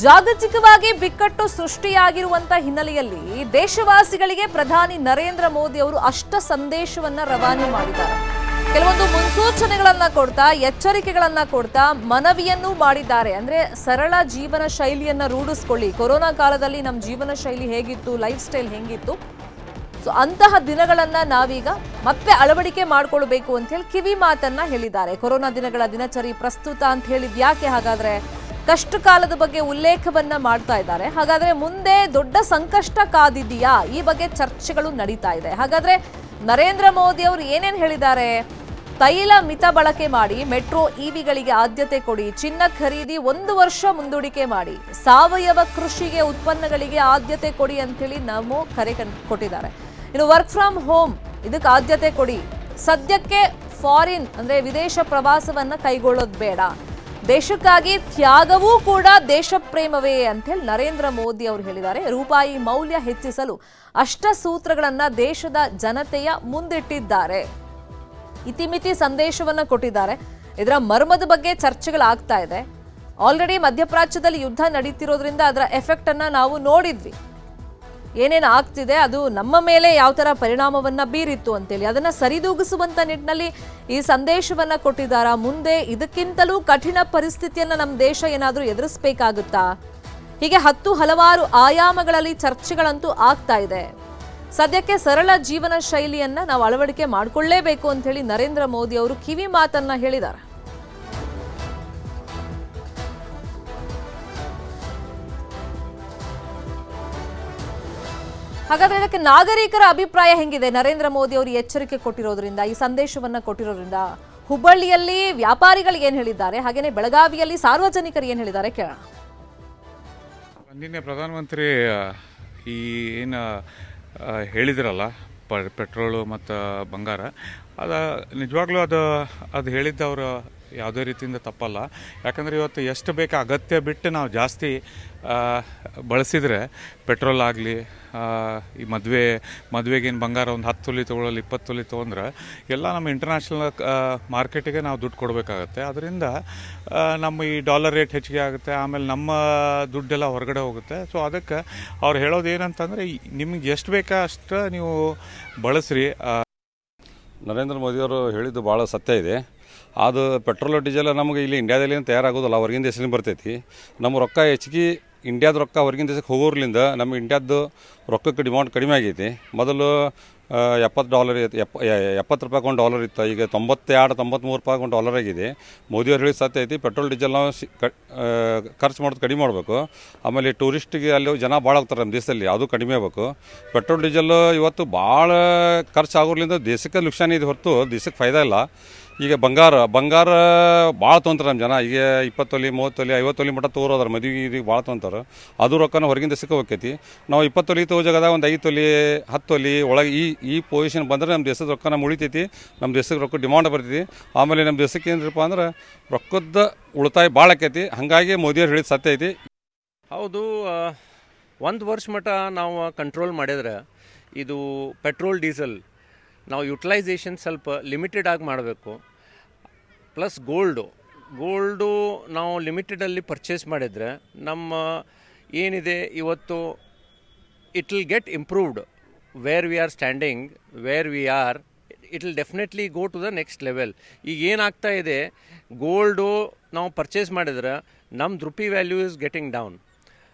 ಜಾಗತಿಕವಾಗಿ ಬಿಕ್ಕಟ್ಟು ಸೃಷ್ಟಿಯಾಗಿರುವಂತ ಹಿನ್ನೆಲೆಯಲ್ಲಿ ದೇಶವಾಸಿಗಳಿಗೆ ಪ್ರಧಾನಿ ನರೇಂದ್ರ ಮೋದಿ ಅವರು ಅಷ್ಟ ಸಂದೇಶವನ್ನ ರವಾನೆ ಮಾಡಿದ್ದಾರೆ. ಕೆಲವೊಂದು ಮುನ್ಸೂಚನೆಗಳನ್ನ ಕೊಡ್ತಾ, ಎಚ್ಚರಿಕೆಗಳನ್ನ ಕೊಡ್ತಾ ಮನವಿಯನ್ನು ಮಾಡಿದ್ದಾರೆ. ಅಂದ್ರೆ ಸರಳ ಜೀವನ ಶೈಲಿಯನ್ನ ರೂಢಿಸಿಕೊಳ್ಳಿ. ಕೊರೋನಾ ಕಾಲದಲ್ಲಿ ನಮ್ಮ ಜೀವನ ಶೈಲಿ ಹೇಗಿತ್ತು, ಲೈಫ್ ಸ್ಟೈಲ್ ಹೆಂಗಿತ್ತು, ಸೊ ಅಂತಹ ದಿನಗಳನ್ನ ನಾವೀಗ ಮತ್ತೆ ಅಳವಡಿಕೆ ಮಾಡ್ಕೊಳ್ಬೇಕು ಅಂತ ಹೇಳಿ ಕಿವಿ ಮಾತನ್ನ ಹೇಳಿದ್ದಾರೆ. ಕೊರೋನಾ ದಿನಗಳ ದಿನಚರಿ ಪ್ರಸ್ತುತ ಅಂತ ಹೇಳಿದ್ ಯಾಕೆ? ಹಾಗಾದ್ರೆ ಕಷ್ಟ ಕಾಲದ ಬಗ್ಗೆ ಉಲ್ಲೇಖವನ್ನ ಮಾಡ್ತಾ ಇದ್ದಾರೆ. ಹಾಗಾದ್ರೆ ಮುಂದೆ ದೊಡ್ಡ ಸಂಕಷ್ಟ ಕಾದಿದೆಯಾ? ಈ ಬಗ್ಗೆ ಚರ್ಚೆಗಳು ನಡೀತಾ ಇದೆ. ಹಾಗಾದ್ರೆ ನರೇಂದ್ರ ಮೋದಿ ಅವರು ಏನೇನು ಹೇಳಿದ್ದಾರೆ? ತೈಲ ಮಿತ ಬಳಕೆ ಮಾಡಿ, ಮೆಟ್ರೋ ಇವಿಗಳಿಗೆ ಆದ್ಯತೆ ಕೊಡಿ, ಚಿನ್ನ ಖರೀದಿ 1 ವರ್ಷ ಮುಂದೂಡಿಕೆ ಮಾಡಿ, ಸಾವಯವ ಕೃಷಿಗೆ ಉತ್ಪನ್ನಗಳಿಗೆ ಆದ್ಯತೆ ಕೊಡಿ ಅಂತೇಳಿ ನಮೋ ಕರೆ ಕೊಟ್ಟಿದ್ದಾರೆ. ಇನ್ನು ವರ್ಕ್ ಫ್ರಮ್ ಹೋಮ್ ಇದಕ್ಕೆ ಆದ್ಯತೆ ಕೊಡಿ, ಸದ್ಯಕ್ಕೆ ಫಾರಿನ್ ಅಂದ್ರೆ ವಿದೇಶ ಪ್ರವಾಸವನ್ನ ಕೈಗೊಳ್ಳೋದು ಬೇಡ, ದೇಶಕ್ಕಾಗಿ ತ್ಯಾಗವೂ ಕೂಡ ದೇಶ ಪ್ರೇಮವೇ ಅಂತ ಹೇಳಿ ನರೇಂದ್ರ ಮೋದಿ ಅವರು ಹೇಳಿದ್ದಾರೆ. ರೂಪಾಯಿ ಮೌಲ್ಯ ಹೆಚ್ಚಿಸಲು ಅಷ್ಟ ಸೂತ್ರಗಳನ್ನ ದೇಶದ ಜನತೆಯ ಮುಂದಿಟ್ಟಿದ್ದಾರೆ. ಇತಿಮಿತಿ ಸಂದೇಶವನ್ನ ಕೊಟ್ಟಿದ್ದಾರೆ. ಇದರ ಮರ್ಮದ ಬಗ್ಗೆ ಚರ್ಚೆಗಳಾಗ್ತಾ ಇದೆ. ಆಲ್ರೆಡಿ ಮಧ್ಯಪ್ರಾಚ್ಯದಲ್ಲಿ ಯುದ್ಧ ನಡೀತಿರೋದ್ರಿಂದ ಅದರ ಎಫೆಕ್ಟ್ ಅನ್ನ ನಾವು ನೋಡಿದ್ವಿ. ಏನೇನು ಆಗ್ತಿದೆ, ಅದು ನಮ್ಮ ಮೇಲೆ ಯಾವ ತರ ಪರಿಣಾಮವನ್ನ ಬೀರಿತ್ತು ಅಂತೇಳಿ ಅದನ್ನ ಸರಿದೂಗಿಸುವಂತ ನಿಟ್ಟಿನಲ್ಲಿ ಈ ಸಂದೇಶವನ್ನ ಕೊಟ್ಟಿದ್ದಾರಾ? ಮುಂದೆ ಇದಕ್ಕಿಂತಲೂ ಕಠಿಣ ಪರಿಸ್ಥಿತಿಯನ್ನ ನಮ್ಮ ದೇಶ ಏನಾದರೂ ಎದುರಿಸಬೇಕಾಗುತ್ತಾ? ಹೀಗೆ ಹಲವಾರು ಆಯಾಮಗಳಲ್ಲಿ ಚರ್ಚೆಗಳಂತೂ ಆಗ್ತಾ ಇದೆ. ಸದ್ಯಕ್ಕೆ ಸರಳ ಜೀವನ ಶೈಲಿಯನ್ನ ನಾವು ಅಳವಡಿಕೆ ಮಾಡಿಕೊಳ್ಳೇಬೇಕು ಅಂತ ಹೇಳಿ ನರೇಂದ್ರ ಮೋದಿ ಅವರು ಕಿವಿ ಮಾತನ್ನ ಹೇಳಿದ್ದಾರೆ. ಹಾಗಾದ್ರೆ ಇದಕ್ಕೆ ನಾಗರಿಕರ ಅಭಿಪ್ರಾಯ ಹೆಂಗಿದೆ? ನರೇಂದ್ರ ಮೋದಿ ಅವರು ಎಚ್ಚರಿಕೆ ಕೊಟ್ಟಿರೋದ್ರಿಂದ, ಈ ಸಂದೇಶವನ್ನ ಕೊಟ್ಟಿರೋದ್ರಿಂದ ಹುಬ್ಬಳ್ಳಿಯಲ್ಲಿ ವ್ಯಾಪಾರಿಗಳು ಏನ್ ಹೇಳಿದ್ದಾರೆ, ಹಾಗೇನೆ ಬೆಳಗಾವಿಯಲ್ಲಿ ಸಾರ್ವಜನಿಕರು ಏನ್ ಹೇಳಿದ್ದಾರೆ ಕೇಳೋಣ. ನಿನ್ನೆ ಪ್ರಧಾನಮಂತ್ರಿ ಈ ಏನು ಹೇಳಿದ್ರಲ್ಲ, ಪೆಟ್ರೋಲು ಮತ್ತು ಬಂಗಾರ, ನಿಜವಾಗ್ಲೂ ಅದು ಹೇಳಿದ್ದು ಅವರು ಯಾವುದೇ ರೀತಿಯಿಂದ ತಪ್ಪಲ್ಲ. ಯಾಕಂದರೆ ಇವತ್ತು ಎಷ್ಟು ಬೇಕು ಅಗತ್ಯ ಬಿಟ್ಟು ನಾವು ಜಾಸ್ತಿ ಬಳಸಿದರೆ, ಪೆಟ್ರೋಲ್ ಆಗಲಿ, ಈ ಮದುವೆಗೇನು ಬಂಗಾರ ಒಂದು 10 ತೊಲಿ ತೊಗೊಳ್ಳಲು 20 ತೊಲಿ ತೊಗೊಂಡ್ರೆ ಎಲ್ಲ ನಮ್ಮ ಇಂಟರ್ನ್ಯಾಷನಲ್ ಮಾರ್ಕೆಟಿಗೆ ನಾವು ದುಡ್ಡು ಕೊಡಬೇಕಾಗತ್ತೆ. ಅದರಿಂದ ನಮ್ಮ ಈ ಡಾಲರ್ ರೇಟ್ ಹೆಚ್ಚಿಗೆ ಆಗುತ್ತೆ, ಆಮೇಲೆ ನಮ್ಮ ದುಡ್ಡೆಲ್ಲ ಹೊರಗಡೆ ಹೋಗುತ್ತೆ. ಸೊ ಅದಕ್ಕೆ ಅವ್ರು ಹೇಳೋದು ಏನಂತಂದರೆ, ನಿಮ್ಗೆ ಎಷ್ಟು ಬೇಕಾ ಅಷ್ಟು ನೀವು ಬಳಸ್ರಿ. ನರೇಂದ್ರ ಮೋದಿಯವರು ಹೇಳಿದ್ದು ಭಾಳ ಸತ್ಯ ಇದೆ. ಅದು ಪೆಟ್ರೋಲ್ ಡೀಸೆಲ್ ನಮಗೆ ಇಲ್ಲಿ ಇಂಡಿಯಾದಲ್ಲಿ ತಯಾರಾಗೋದಿಲ್ಲ, ಹೊರಗಿನ ದೇಶದಿಂದ ಬರ್ತೈತಿ. ನಮ್ಮ ರೊಕ್ಕ ಹೆಚ್ಚಿಗೆ ಇಂಡಿಯಾದ ರೊಕ್ಕ ಹೊರಗಿನ ದೇಶಕ್ಕೆ ಹೋಗೋರ್ಲಿಂದ ನಮ್ಮ ಇಂಡಿಯಾದ್ದು ರೊಕ್ಕಕ್ಕೆ ಡಿಮಾಂಡ್ ಕಡಿಮೆ ಆಗೈತಿ. ಮೊದಲು $70 ರೂಪಾಯಿ ಒಂದು ಡಾಲರ್ ಇತ್ತು, ಈಗ 92-93 ರೂಪಾಯಿ ಒಂದು ಡಾಲರ್ ಆಗಿದೆ. ಮೋದಿಯವ್ರು ಹೇಳಿದ ಸತ್ಯ ಐತಿ. ಪೆಟ್ರೋಲ್ ಡೀಸೆಲ್ ನಾವು ಖರ್ಚು ಮಾಡೋದು ಕಡಿಮೆ ಮಾಡಬೇಕು. ಆಮೇಲೆ ಟೂರಿಸ್ಟಿಗೆ ಅಲ್ಲಿ ಜನ ಭಾಳ ಹೋಗ್ತಾರೆ ನಮ್ಮ ದೇಶದಲ್ಲಿ, ಅದು ಕಡಿಮೆ ಆಗಬೇಕು. ಪೆಟ್ರೋಲ್ ಡೀಸೆಲ್ ಇವತ್ತು ಭಾಳ ಖರ್ಚು ಆಗೋದ್ರಿಂದ ದೇಶಕ್ಕೆ ನುಕ್ಸಾನ ಇದೆ ಹೊರತು ದೇಶಕ್ಕೆ ಫಾಯ್ದಾ ಇಲ್ಲ. ಈಗ ಬಂಗಾರ ಭಾಳ ತೊಗೊಂತಾರೆ ನಮ್ಮ ಜನ. ಈಗ 20 ತೊಲಿ 30 ತೊಲಿ 50 ತೊಲಿ ಮಟ್ಟ ತೋರೋದಾರ, ಮದುವೆಗೆ ಭಾಳ ತೊಗೊಂತಾರೆ. ಅದು ರೊಕ್ಕನ ಹೊರಗಿನ ದೇಶಕ್ಕೆ ಹೋಗ್ತೈತಿ. ನಾವು 20 ತೊಲಿ ತಗೋಜಾಗದಾಗ ಒಂದು 5 ತೊಲಿ 10 ತೊಲಿ ಒಳಗೆ ಈ ಪೊಸಿಷನ್ ಬಂದರೆ ನಮ್ಮ ದೇಶದ ರೊಕ್ಕ ನಮ್ಮ ಉಳಿತೈತಿ, ನಮ್ಮ ದೇಶಕ್ಕೆ ರೊಕ್ಕ ಡಿಮಾಂಡ್ ಬರ್ತೈತಿ. ಆಮೇಲೆ ನಮ್ಮ ದೇಶಕ್ಕೆ ಏನಪ್ಪ ಅಂದ್ರೆ ರೊಕ್ಕದ ಉಳಿತಾಯ ಭಾಳ ಆಕೈತಿ. ಹಾಗಾಗಿ ಮೋದಿಯವ್ರು ಹೇಳಿದ ಸತ್ಯ ಐತಿ. ಹೌದು, 1 ವರ್ಷ ಮಟ್ಟ ನಾವು ಕಂಟ್ರೋಲ್ ಮಾಡಿದ್ರೆ ಇದು ಪೆಟ್ರೋಲ್ ಡೀಸೆಲ್ ನಾವು ಯುಟಿಲೈಸೇಷನ್ ಸ್ವಲ್ಪ ಲಿಮಿಟೆಡ್ ಆಗಿ ಮಾಡಬೇಕು. ಪ್ಲಸ್ ಗೋಲ್ಡು ನಾವು ಲಿಮಿಟೆಡಲ್ಲಿ ಪರ್ಚೇಸ್ ಮಾಡಿದರೆ ನಮ್ಮ ಏನಿದೆ ಇವತ್ತು it will get improved. Where we are standing, where we are, it will definitely go to the next level. ಈಗ ಏನಾಗ್ತಾ ಇದೆ, ಗೋಲ್ಡು ನಾವು ಪರ್ಚೇಸ್ ಮಾಡಿದ್ರೆ ನಮ್ದು rupee value is getting down.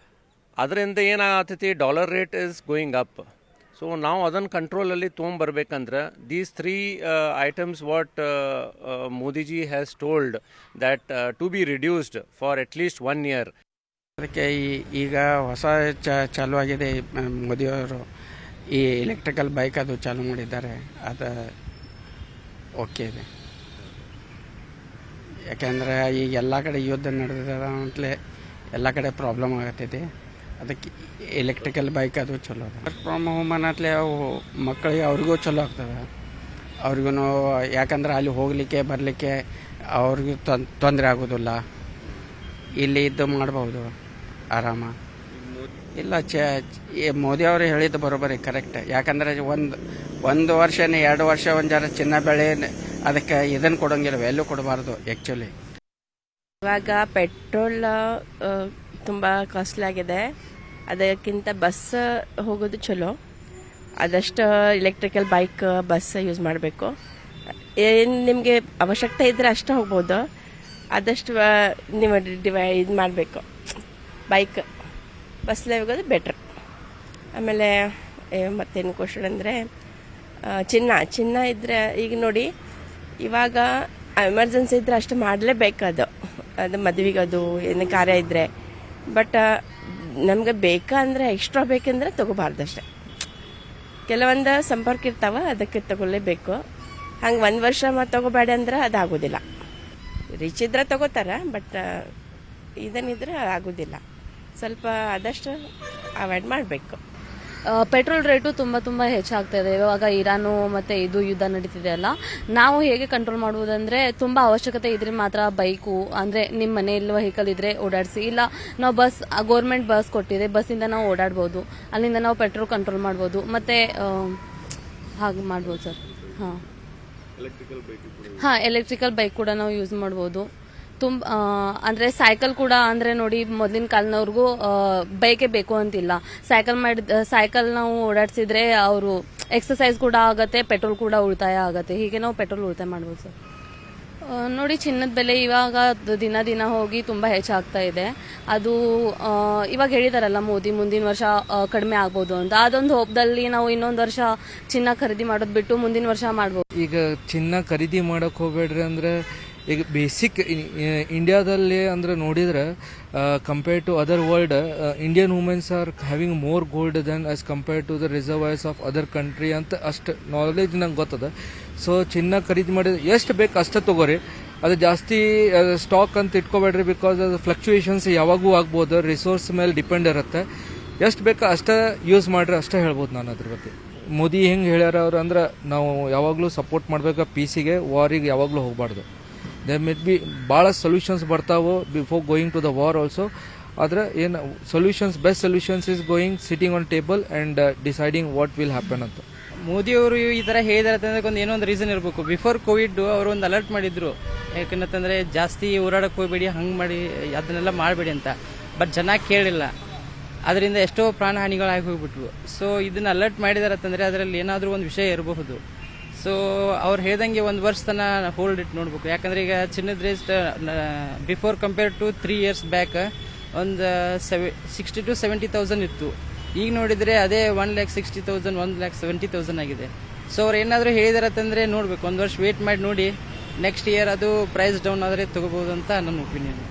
ಅದರಿಂದ ಏನಾಗ್ತೈತಿ, dollar rate is going up. So ನಾವು ಅದನ್ನು ಕಂಟ್ರೋಲಲ್ಲಿ ತೊಗೊಂಬರ್ಬೇಕಂದ್ರೆ these 3 items what Modiji has told that to be reduced for at least 1 year. ಅದಕ್ಕೆ ಈಗ ಹೊಸ ಚಾಲು ಆಗಿದೆ. ಮೋದಿಯವರು ಈ ಎಲೆಕ್ಟ್ರಿಕಲ್ ಬೈಕ್ ಅದು ಚಾಲು ಮಾಡಿದ್ದಾರೆ, ಅದು ಓಕೆ ಇದೆ. ಯಾಕೆಂದರೆ ಈಗ ಎಲ್ಲ ಕಡೆ ಯುದ್ಧ ನಡೆದಿದೆ ಅಂತಲೇ ಎಲ್ಲ ಕಡೆ ಪ್ರಾಬ್ಲಮ್ ಆಗತ್ತೈತಿ. ಅದಕ್ಕೆ ಎಲೆಕ್ಟ್ರಿಕಲ್ ಬೈಕ್ ಅದು ಚಲೋ ಅದ. ವರ್ಕ್ ಫ್ರಮ್ ಹೋಮ್ ಅನ್ನತ್ಲೆ ಅವು ಮಕ್ಕಳಿಗೆ ಅವ್ರಿಗೂ ಚಲೋ ಆಗ್ತದೆ. ಅವ್ರಿಗೂ ಯಾಕಂದ್ರೆ ಅಲ್ಲಿ ಹೋಗಲಿಕ್ಕೆ ಬರಲಿಕ್ಕೆ ಅವ್ರಿಗೂ ತೊಂದರೆ ಆಗೋದಿಲ್ಲ. ಇಲ್ಲಿ ಇದ್ದು ಮಾಡ್ಬೋದು ಆರಾಮ. ಇಲ್ಲ, ಮೋದಿ ಅವರು ಹೇಳಿದ್ದು ಬರೋಬ್ಬರಿ ಕರೆಕ್ಟ್. ಯಾಕಂದರೆ ಒಂದು ವರ್ಷನೇ 2 ವರ್ಷ ಒಂದು ಜರ ಚಿನ್ನ ಬೆಳೆ ಅದಕ್ಕೆ ಇದನ್ನು ಕೊಡೋಂಗಿಲ್ಲ, ವ್ಯಾಲ್ಯೂ ಕೊಡಬಾರ್ದು ಆ್ಯಕ್ಚುಲಿ. ಇವಾಗ ಪೆಟ್ರೋಲ್ ತುಂಬ ಕಾಸ್ಟ್ಲಿ ಆಗಿದೆ. ಅದಕ್ಕಿಂತ ಬಸ್ ಹೋಗೋದು ಚಲೋ. ಆದಷ್ಟು ಇಲೆಕ್ಟ್ರಿಕಲ್ ಬೈಕ್ ಬಸ್ ಯೂಸ್ ಮಾಡಬೇಕು. ಏನು ನಿಮಗೆ ಅವಶ್ಯಕತೆ ಇದ್ದರೆ ಅಷ್ಟೇ ಹೋಗ್ಬೋದು. ಆದಷ್ಟು ನೀವು ಇದು ಮಾಡಬೇಕು, ಬೈಕ್ ಬಸ್ಲೇ ಹೋಗೋದು ಬೆಟ್ರ್. ಆಮೇಲೆ ಮತ್ತೇನು ಕ್ವಶನ್ ಅಂದರೆ ಚಿನ್ನ ಇದ್ದರೆ ಈಗ ನೋಡಿ, ಇವಾಗ ಎಮರ್ಜೆನ್ಸಿ ಇದ್ದರೆ ಅಷ್ಟು ಮಾಡಲೇಬೇಕು. ಅದು ಮದುವೆಗೆ ಅದು ಏನು ಕಾರ್ಯ ಇದ್ದರೆ. ಬಟ್ ನಮ್ಗೆ ಬೇಕಾ ಅಂದರೆ ಎಕ್ಸ್ಟ್ರಾ ಬೇಕೆಂದ್ರೆ ತೊಗೋಬಾರ್ದಷ್ಟೆ. ಕೆಲವೊಂದು ಸಂಪರ್ಕ ಇರ್ತಾವ, ಅದಕ್ಕೆ ತಗೊಳ್ಳೇಬೇಕು. ಹಂಗೆ 1 ವರ್ಷ ತೊಗೋಬೇಡ ಅಂದ್ರೆ ಅದಾಗೋದಿಲ್ಲ. ರಿಚ್ ಇದ್ರೆ ತಗೋತಾರ, ಬಟ್ ಇದನ್ನಿದ್ರೆ ಆಗೋದಿಲ್ಲ. ಸ್ವಲ್ಪ ಆದಷ್ಟು ಅವಾಯ್ಡ್ ಮಾಡಬೇಕು. ಪೆಟ್ರೋಲ್ ರೇಟು ತುಂಬ ಹೆಚ್ಚಾಗ್ತಾ ಇದೆ. ಇವಾಗ ಇರಾನು ಮತ್ತೆ ಇದು ಯುದ್ಧ ನಡೀತಿದೆ ಅಲ್ಲ, ನಾವು ಹೇಗೆ ಕಂಟ್ರೋಲ್ ಮಾಡುವುದಂದ್ರೆ ತುಂಬ ಅವಶ್ಯಕತೆ ಇದ್ರೆ ಮಾತ್ರ ಬೈಕು, ಅಂದ್ರೆ ನಿಮ್ಮ ಮನೆಯಲ್ಲಿ ವೆಹಿಕಲ್ ಇದ್ರೆ ಓಡಾಡಿಸಿ. ಇಲ್ಲ ನಾವು ಬಸ್, ಗೌರ್ಮೆಂಟ್ ಬಸ್ ಕೊಟ್ಟಿದೆ, ಬಸ್ಸಿಂದ ನಾವು ಓಡಾಡ್ಬೋದು, ಅಲ್ಲಿಂದ ನಾವು ಪೆಟ್ರೋಲ್ ಕಂಟ್ರೋಲ್ ಮಾಡ್ಬೋದು. ಮತ್ತೆ ಹಾಗೆ ಮಾಡ್ಬೋದು ಸರ್. ಎಲೆಕ್ಟ್ರಿಕಲ್ ಬೈಕ್ ಕೂಡ ನಾವು ಯೂಸ್ ಮಾಡ್ಬೋದು. ಅಂದ್ರೆ ಸೈಕಲ್ ಕೂಡ ಅಂದ್ರೆ ನೋಡಿ, ಮೊದಲಿನ ಕಾಲನವ್ರಿಗೂ ಬೈಕೇ ಬೇಕು ಅಂತಿಲ್ಲ. ಸೈಕಲ್ ನಾವು ಓಡಾಡ್ಸಿದ್ರೆ ಅವರು ಎಕ್ಸರ್ಸೈಸ್ ಕೂಡ ಆಗತ್ತೆ, ಪೆಟ್ರೋಲ್ ಕೂಡ ಉಳಿತಾಯ ಆಗತ್ತೆ. ಹೀಗೆ ನಾವು ಪೆಟ್ರೋಲ್ ಉಳಿತಾಯ ಮಾಡ್ಬೋದು ಸರ್. ನೋಡಿ, ಚಿನ್ನದ ಬೆಲೆ ಇವಾಗ ದಿನ ಹೋಗಿ ತುಂಬಾ ಹೆಚ್ಚಾಗ್ತಾ ಇದೆ. ಅದು ಇವಾಗ ಹೇಳಿದಾರಲ್ಲ ಮೋದಿ, ಮುಂದಿನ ವರ್ಷ ಕಡಿಮೆ ಆಗ್ಬೋದು ಅಂತ. ಅದೊಂದು ಹೋಪ್ದಲ್ಲಿ ನಾವು ಇನ್ನೊಂದು ವರ್ಷ ಚಿನ್ನ ಖರೀದಿ ಮಾಡೋದು ಬಿಟ್ಟು ಮುಂದಿನ ವರ್ಷ ಮಾಡ್ಬೋದು. ಈಗ ಚಿನ್ನ ಖರೀದಿ ಮಾಡಕ್ ಹೋಗ್ಬೇಡ್ರಿ ಅಂದ್ರೆ, ಈಗ ಬೇಸಿಕ್ ಇಂಡಿಯಾದಲ್ಲಿ ಅಂದ್ರೆ ನೋಡಿದ್ರೆ compare to other world, Indian womens are having more gold than as compare to the reservoirs of other country ಅಂತ ಅಷ್ಟು ನಾಲೆಜ್ ನಂಗೆ ಗೊತ್ತದ. ಸೊ ಚಿನ್ನ ಖರೀದಿ ಮಾಡಿದ್ರೆ ಎಷ್ಟು ಬೇಕು ಅಷ್ಟೇ ತಗೋರಿ, ಅದು ಜಾಸ್ತಿ ಸ್ಟಾಕ್ ಅಂತ ಇಟ್ಕೋಬೇಡ್ರಿ. ಬಿಕಾಸ್ ಅದು ಫ್ಲಕ್ಚುಯೇಷನ್ಸ್ ಯಾವಾಗೂ ಆಗ್ಬೋದು, ರಿಸೋರ್ಸ್ ಮೇಲೆ ಡಿಪೆಂಡ್ ಇರುತ್ತೆ. ಎಷ್ಟು ಬೇಕೋ ಅಷ್ಟೇ ಯೂಸ್ ಮಾಡ್ರಿ, ಅಷ್ಟೇ ಹೇಳ್ಬೋದು ನಾನು ಅದ್ರ ಬಗ್ಗೆ. ಮೋದಿ ಹೆಂಗೆ ಹೇಳ್ಯಾರ ಅವ್ರು ಅಂದ್ರೆ, ನಾವು ಯಾವಾಗಲೂ ಸಪೋರ್ಟ್ ಮಾಡ್ಬೇಕು ಪೀಸಿಗೆ, ವಾರಿಗೆ ಯಾವಾಗಲೂ ಹೋಗಬಾರ್ದು. ದೇರ್ ಮೇಟ್ ಬಿ ಭಾಳ ಸೊಲ್ಯೂಷನ್ಸ್ ಬರ್ತಾವೆ before going to the war also. ಆದರೆ ಏನು solutions, best solutions is going sitting on table and deciding what will happen ಅಂತ. ಮೋದಿಯವರು ಈ ಥರ ಹೇಳಿದಾರೆ ಅಂದ್ರೆ ಏನೋ ಒಂದು ರೀಸನ್ ಇರಬೇಕು. ಬಿಫೋರ್ ಕೋವಿಡ್ ಅವರು ಒಂದು ಅಲರ್ಟ್ ಮಾಡಿದ್ರು, ಯಾಕಂತಂದರೆ ಜಾಸ್ತಿ ಓಡಾಡಕ್ಕೆ ಹೋಗ್ಬೇಡಿ, ಹಂಗೆ ಮಾಡಿ ಅದನ್ನೆಲ್ಲ ಮಾಡಬೇಡಿ ಅಂತ. ಬಟ್ ಜನ ಕೇಳಿಲ್ಲ, ಅದರಿಂದ ಎಷ್ಟೋ ಪ್ರಾಣಹಾನಿಗಳಾಗಿ ಹೋಗ್ಬಿಟ್ವು. ಸೊ ಇದನ್ನ ಅಲರ್ಟ್ ಮಾಡಿದಾರೆ ಅಂತಂದರೆ ಅದರಲ್ಲಿ ಏನಾದರೂ ಒಂದು ವಿಷಯ ಇರಬಹುದು. ಸೊ ಅವ್ರು ಹೇಳ್ದಂಗೆ 1 ವರ್ಷ ತನಕ ಹೋಲ್ಡ್ ಇಟ್ ನೋಡ್ಬೇಕು. ಯಾಕಂದ್ರೆ ಈಗ ಚಿನ್ನದ rate before compare to 3 years back ಒಂದು 60,000 to 70,000 ಇತ್ತು. ಈಗ ನೋಡಿದ್ರೆ ಅದೇ 1,60,000, 1,70,000 ಆಗಿದೆ. ಸೊ ಅವ್ರು ಏನಾದರೂ ಹೇಳಿದಾರೆ ಅಂತಂದ್ರೆ ನೋಡ್ಬೇಕು, 1 ವರ್ಷ ವೇಟ್ ಮಾಡಿ ನೋಡಿ, ನೆಕ್ಸ್ಟ್ ಇಯರ್ ಅದು ಪ್ರೈಸ್ ಡೌನ್ ಆದರೆ ತಗೋಬಹುದು ಅಂತ ನನ್ನ ಒಪಿನಿಯನ್.